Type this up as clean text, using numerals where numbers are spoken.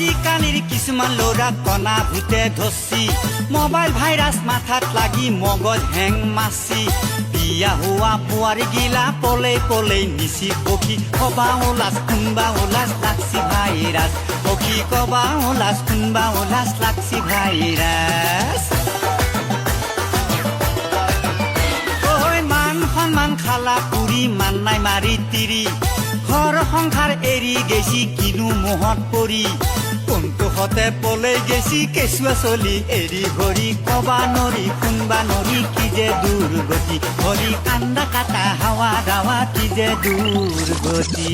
আজিকালিৰ কিছুমান ল'ৰা কণা ভূতে ধৰছি মোবাইল ভাইৰাছ মাথাত লাগি মগজ হেং মাছি বিয়া হোৱা বোৱাৰী গিলা পলে পলে নিচি পক্ষী কবা ওলাজ কোনবা ওলাজ লাগছি ভাইৰাছ পক্ষী কবা ওলাজ কোনবা ওলাজ লাগছি ভাইৰাছ মান খালা পুৰি মান নাই মাৰি তিৰি ঘৰ সংসাৰ এৰি গেছি কিনো মোহত পৰি কোনটো হতে পলে গেছি কেঁচুৱা চলি এৰি ভৰি কবা নৰি কোনবা নৰি কি যে দুৰ্গতি ভৰি কান্দা কাটা হাৱা দাৱা কি যে দুৰ্গতি